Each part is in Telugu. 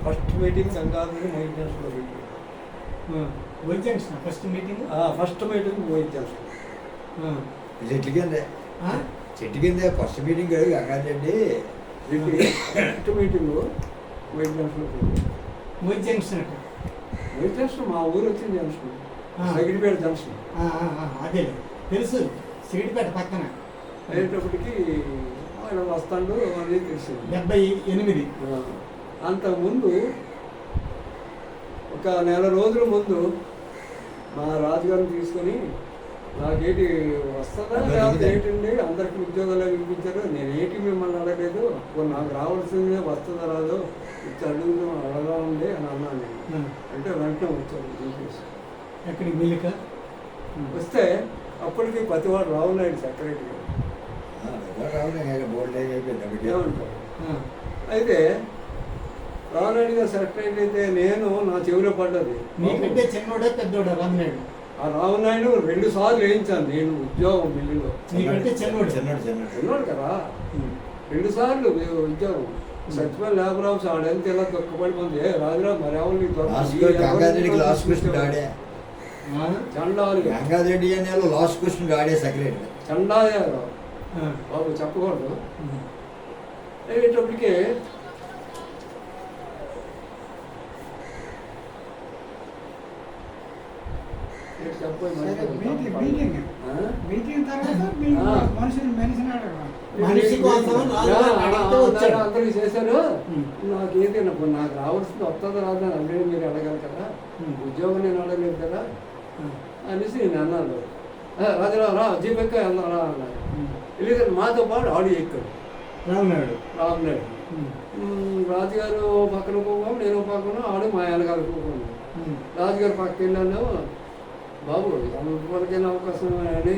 ఫస్ట్ మీటింగ్ గంగాధరి మొయిన్ జంక్షన్లో పెట్టారు. Main junction first meeting main junction. చెట్టు కింద first meeting Gangareddy first meeting main జంక్షన్లో పెట్టారు. మొయిన్ జంక్షన్ అంటే మొయిన్ జంక్షన్ మా ఊరు వచ్చిన జంక్షన్, సగిడిపేట జంక్షన్. అదే తెలుసు, సిగిడిపేట పక్కన. అయ్యేటప్పటికి ఆయన వస్తాడు అనేది తెలిసింది. 78. అంతకుముందు ఒక నెల రోజుల ముందు మా రాజుగారిని తీసుకొని నాకేంటి వస్తుందా లేకపోతే ఏంటండి అందరికి ఉద్యోగాలు ఇప్పించారు, నేను ఏంటి మిమ్మల్ని అడగలేదు, నాకు రావాల్సిందే వస్తుందా రాదో అడగా ఉంది అని అన్నాను. అంటే వెంటనే వచ్చారు చూసేసి. ఎక్కడికి వెళ్ళిక వస్తే అప్పటికి పతివాడు రావునాయుడు సెక్రటరీ ఏమంటారు. అయితే రావునాయుడు గారు సెక్రటరీ అయితే నేను నా చెవిలో పడ్డది. నీకంటే చిన్నోడే పెద్దోడా రామనాయుడు? ఆ రావునాయుడు 2 సార్లు వేయించాను నేను ఉద్యోగం మిల్లులో. నీకంటే చిన్నోడు చిన్నోడు కదా, 2 సార్లు ఉద్యోగం. సచివాలయ లేబర్ ఆఫీస్ ఆడెళ్తే ఇలా దొక్కపడిపోతుంది. రాజురా మరి ఎవరు చండాలి గంగారెడ్డి అనే లాస్ట్ క్వశ్చన్ గాడే సెక్రటరీ చండాలి బాబు చెప్పకూడదు. అయ్యేటప్పటికే అందరూ చేశారు. నాకేంటి నాకు రావాల్సింది వస్తుందా రాదా అంటే మీరు అడగాలి కదా, ఉద్యోగం నేను అడగలేదు కదా అనేసి నేను అన్నాను. రాజురా రా జీపెక్క వెళ్దాం రా అన్నారు. వెళ్ళి మాతో పాటు ఆడియో ఎక్కాడు రామనాయుడు. రాజుగారు పక్కన పోగా నేను పక్కన ఆడు మా ఆయనగారు పోకుండా రాజుగారు పక్కకి వెళ్ళాను. బాబు ఎవరికైనా అవకాశం అని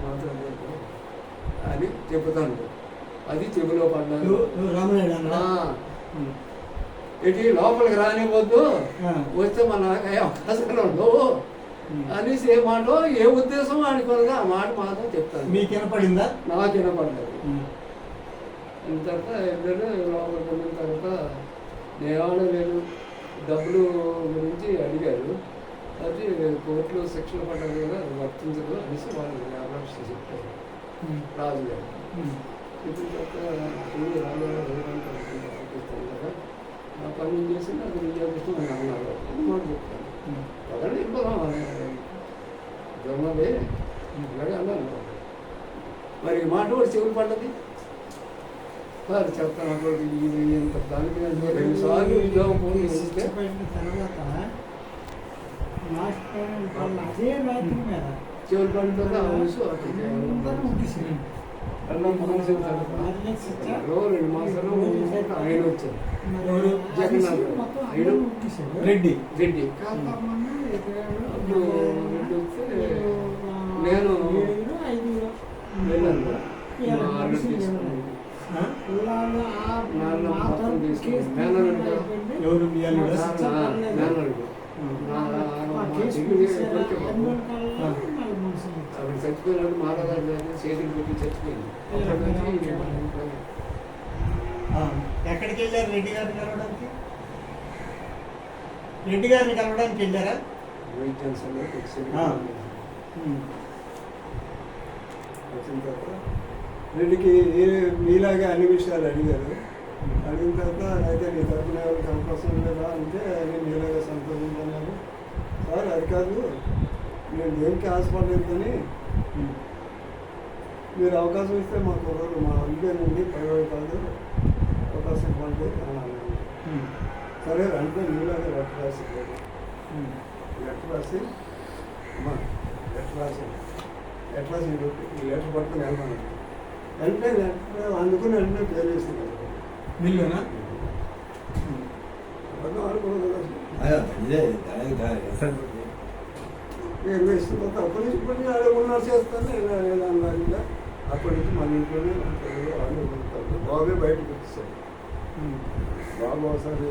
మాట్లాడలేదు అని చెబుతాను. అది చెవిలో పడ్డాను. ఇటు లోపలికి రానివ్వద్దు, వస్తే మన అవకాశాలు ఉండవు అనేసి ఏ మాట ఏ ఉద్దేశం అనుకోరుగా ఆ మాట మాత్రం చెప్తాను. మీకు వినపడిందా? నాకు వినపడ్డది. తర్వాత ఇద్దరు లోపలికి వెళ్ళిన తర్వాత నేను లేదు డబ్బులు గురించి అడిగారు. అది కోర్టులో శిక్షణ పడ్డారు కదా, అది వర్తించదు అనేసి వాళ్ళు వ్యాపారం చెప్పారు రాజుగారు. ఇప్పుడు కదా నా పని చేసి నాకు నిజాలు అన్నారు మాట చెప్తాను. అదే జొన్నదే ఇలాగే అన్నాను. మరి ఈ మాట కూడా చెవులు పడ్డది. సార్ చెప్తాను అప్పుడు ఇది ఎంత దానికి 2 సార్లు ఉద్యోగం ఫోన్ చేస్తే చెవులు పడిన రెండు మాసాలు ఆయన వచ్చారు. జగన్నాథ్ రెడ్డి రెడ్డి వస్తే నేను వెళ్ళాను. అప్పుడు చచ్చిపోయినప్పుడు మహారాజు చేతులు పెట్టి చచ్చిపోయింది. ఎక్కడికి వెళ్ళారు రెడ్డి గారిని కలవడానికి? రెడ్డి గారిని కలవడానికి వెళ్ళారా? వచ్చిన తర్వాత రెడ్డికి మీలాగా అన్ని విషయాలు అడిగారు. అడిగిన తర్వాత అయితే నీ తరపున ఎవరికి అవకాశం లేదా అంటే నేను మీలాగా సంతోషించాను. సార్ అది కాదు, నేను దేనికి ఆశపడలేదు కానీ మీరు అవకాశం ఇస్తే మా కుర్రోడు మా అందుకే నుండి పైవాడు కాదు అవకాశం ఇవ్వండి అని అన్నాను. సరే అంటే మీలాగా లెటర్ రాసి అమ్మా లెటర్ రాసి ఈ లెటర్ పట్టుకుని వెళ్తాను. వెంటనే అందుకుని వెంటనే పేరు చేస్తున్నాను. మిల్లునా అనుకోలేదు కదా పేరు వేసిన తర్వాత అప్పటి నుంచి కొన్ని ఉన్నారు చేస్తాను లేదా అప్పటి నుంచి మన ఇంట్లోనే ఆడుకుంటారు. బాబే బయటకు వచ్చేసాడు. బాబు ఒకసారి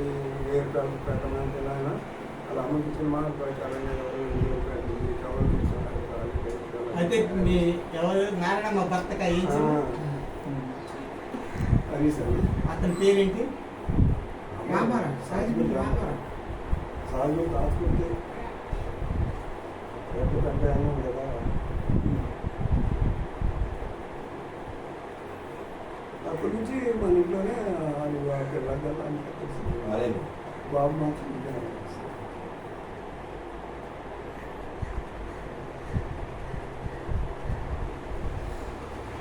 వేరు కాలం పెట్టమంటే ఆయన అలా అమ్మకిచ్చిన మాట ప్రకారం అయితే మీ ఎవరు నారాయణ భర్తక అది సరే అతని పేరేంటి? వ్యాపారం సహజ వ్యాపారం. సాగు కాసుకుంటే ఎప్పుడంటే అన్నాం కదా. అప్పటి నుంచి మన ఇంట్లోనే పిల్లల అదే బాబు మాత్రం ఇంట్లోనే చేస్తాడు.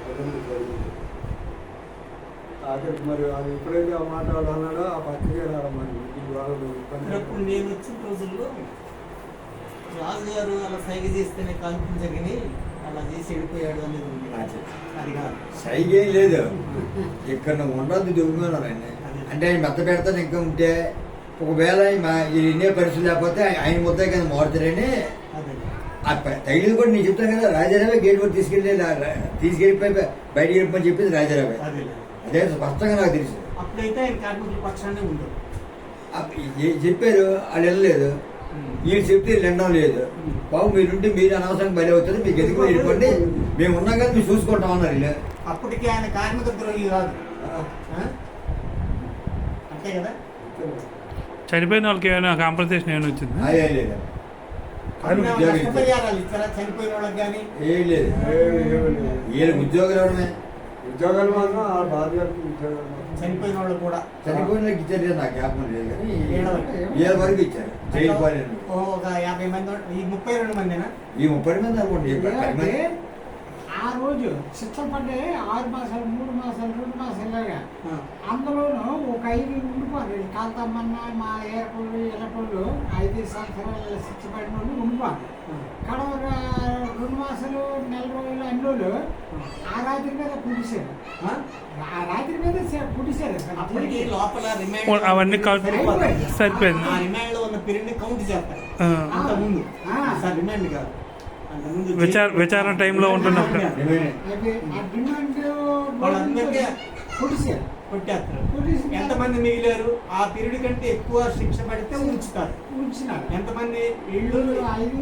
అదండి జరిగింది. ఆఖరికి మరి అది ఎప్పుడైతే ఆ మాట వాడు అన్నాడో ఆ పత్రిక మరి వాళ్ళు అప్పుడు నేను వచ్చిన రోజుల్లో రాజుగారు అలా సైగ చేస్తేనే కనిపించగని అలా చేసి వెళ్ళిపోయాడు అనేది ఉంది. అది కాదు సైగేం లేదు. ఇక్కడ నువ్వు ఉండదు దిగుతున్నారండి. అంటే ఆయన మెత్త పెడతాను ఇంకా ఉంటే ఒకవేళ ఇన్నే పరిస్థితి లేకపోతే ఆయన ముద్ద కింద మారుతారని అదే తగిలింది కూడా నేను చెప్తాను కదా. రాజారావు గేట్ కూడా తీసుకెళ్ళిపోయి బయటికి వెళ్ళిపోయి చెప్పింది రాజారావు. అదే అదే స్పష్టంగా నాకు తెలుసు. అప్పుడైతే ఆయన కార్మికుల పక్షాన్ని ఉండదు. చెప్పారు వాళ్ళు వెళ్ళలేదు. వీళ్ళు చెప్తే వీళ్ళు వినడం లేదు. బాబు మీరుంటే మీరు అనవసరంగా బలి అవుతుంది, మీకు ఎదుగు వెళ్ళిపోండి, మేము ఉన్నాం కదా మీరు చూసుకుంటాం అన్నారు వీళ్ళు. అప్పటికి ఆయన కార్మిక ద్రోహి కాదు. అంతే కదా. చనిపోయిన వాళ్ళకి ఏమైనా కాంపన్సేషన్ ఏమైనా వచ్చింది? అదే లేదు. నష్టపరిహారాలు ఇచ్చారా చనిపోయిన వాళ్ళకి కానీ? ఏం లేదు. వీళ్ళకి ఉద్యోగాలు ఇవ్వడమే. ఉద్యోగాలు మాత్రం ఆ భార్యకి ఉద్యోగాలు చనిపోయిన వాళ్ళు కూడా చనిపోయిన వాళ్ళకి ఇచ్చారు. నాకు జ్ఞాపకం లేదు కానీ 7 వరకు ఇచ్చారు. జైలు పాలన ఒక 50 మంది, ఈ 32 మందినా? ఈ 30 మంది అనుకోండి. అంటే ఆ రోజు చిత్తపడ్డే 6 మాసాలు 3 మాసాలు 2 మాసాలుగా అందులోనూ ఒక 5 ఉండిపోరు. కాంతమ్మన్న మా ఏరపళ్ళు ఎలపళ్ళు 5 సంవత్సరాలు శిక్షపడిన వాళ్ళు ఉండిపోరు. కడవ 2 మాసాలు 4 రోజులు అన్ని రోజులు ఆ రాత్రి మీద పుడిశారు. ఆ రాత్రి మీద పుడిశారు. అప్పటికి లోపల అవన్నీ సరిపోయింది. ఆ రిమాండ్ లో ఉన్న పీరియడ్ ని కౌంట్ చేస్తారు. అంత ముందు సార్ రిమాండ్ కాదు, అంత ముందు విచారణ టైంలో ఉంటున్నప్పుడు వాళ్ళందరికీ కొట్టేస్తారు. ఎంతమంది మిగిలారు ఆ పీరియడ్ కంటే ఎక్కువ శిక్ష పడితే ఉంచుతారు. ఎంతమంది ఇళ్ళు?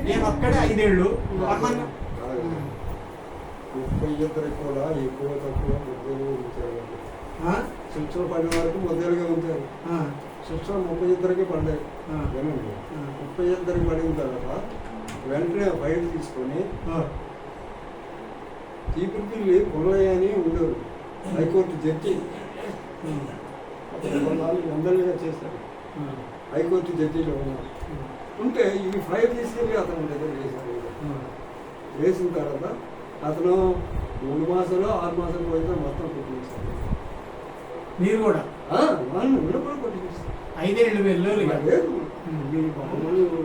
నేను ఒక్కడే 5 ఏళ్ళు. 32 కూడా ఎక్కువ తక్కువ ముద్దులుగా ఉంచారు. శిక్షలు పడిన వరకు ముద్దులుగా ఉంచారు. శిక్షలు 32కి పడ్డాయి. 32కి పడిన తర్వాత వెంటనే బయట తీసుకొని చీపురుపిల్లి పుల్లయ్య అని ఉండేవారు, హైకోర్టు జడ్జి. అందరిగా చేశారు. హైకోర్టు జడ్జిలో ఉన్నారు. ఉంటే ఈ ఫైల్ తీసుకెళ్ళి అతని దగ్గర వేశారు. వేసిన తర్వాత అతను 3 మాసాలు 6 మాసాలు పోయితే మొత్తం కొట్టించారు. మీరు కూడా వాళ్ళు కూడా కొట్టించారు. 5 ఏళ్ళు లేదు మీ బాబులు లేదు.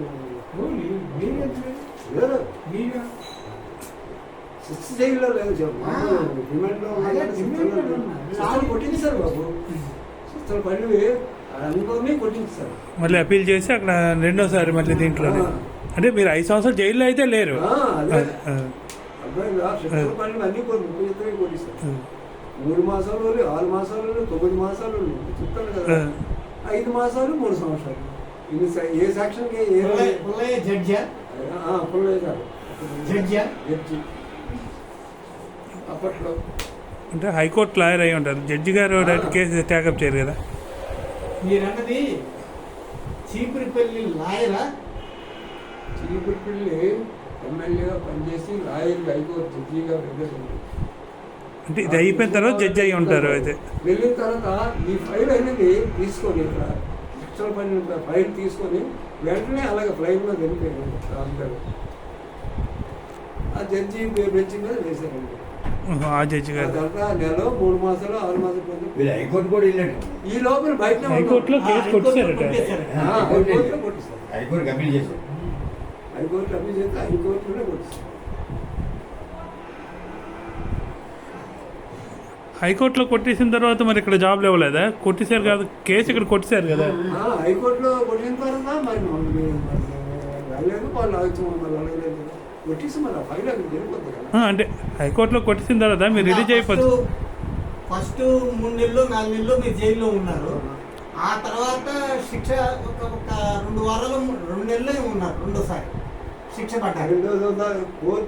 6 జైల్లో లేదు డిమాండ్లో కొట్టించారు బాబు. 6 పడినవి అందరినీ కొట్టించారు. మళ్ళీ అప్పీల్ చేసి అక్కడ రెండోసారి మళ్ళీ దీంట్లో అంటే మీరు 5 సంవత్సరాలు జైల్లో అయితే లేరు. అబ్బాయి 6 పడినవి అన్ని 32 కొట్టిస్తారు. 3 మాసాలు 6 మాసాలు 9 మాసాలు చెప్తాను కదా. 5 మాసాలు 3 సంవత్సరాలు. ఇది ఏ సెక్షన్కి జడ్జా పుల్లయ్య గారు జడ్జా జడ్జి అప్పట్లో. అంటే హైకోర్టు లాయర్ అయి ఉంటారు. జడ్జి గారు కేసు ట్యాకప్ చేయరు కదా. మీరన్నది చీపురుపల్లి లాయరా? చీపురుపల్లి ఎమ్మెల్యేగా పనిచేసి లాయర్ హైకోర్టు జడ్జిగా వెళ్ళారు. అంటే ఇది అయిపోయిన తర్వాత జడ్జి అయి ఉంటారు. అయితే వెళ్ళిన తర్వాత ఈ ఫైల్ అనేది తీసుకొని ఇక్కడ శిక్షణ పడిన ఫైల్ తీసుకొని వెంటనే అలాగే ఫ్లైట్లో వెళ్ళిపోయారు రాజుగారు. ఆ జడ్జి బెంచ్ మీద వేశారండి. ఆ జడ్జి గారు తర్వాత నెల 3 మాసాలు 6 మాసాలు పోయింది. వీళ్ళు హైకోర్టు కూడా వెళ్ళాడు. ఈ లోపల బయట హైకోర్టులో కేసు కొట్టేశారట. హైకోర్టు కంప్లీట్ చేశారు. హైకోర్టు అప్పీల్ చేస్తే హైకోర్టులోనే కొట్టేశారు. హైకోర్టులో కొట్టేసిన తర్వాత మరి ఇక్కడ జాబ్లు ఇవ్వలేదా? కొట్టేశారు కాదు, కేసు ఇక్కడ కొట్టేశారు కదా. హైకోర్టులో కొట్టిన తర్వాత మరి వెళ్ళలేదు వాళ్ళు వెళ్ళలేదు కొట్టేసి మరి ఫైల్ అక్కడ జరిగిపోతుంది కదా. అంటే హైకోర్టులో కొట్టేసిన తర్వాత మీరు రిలీజ్ అయిపోతుంది. ఫస్ట్ 3 నెలలు 4 నెలలు మీరు జైల్లో ఉన్నారు. ఆ తర్వాత శిక్ష ఒక 2 వారాలు 2 నెలలే ఉన్నారు. రెండోసారి శిక్ష పడ్డారు. కోర్టు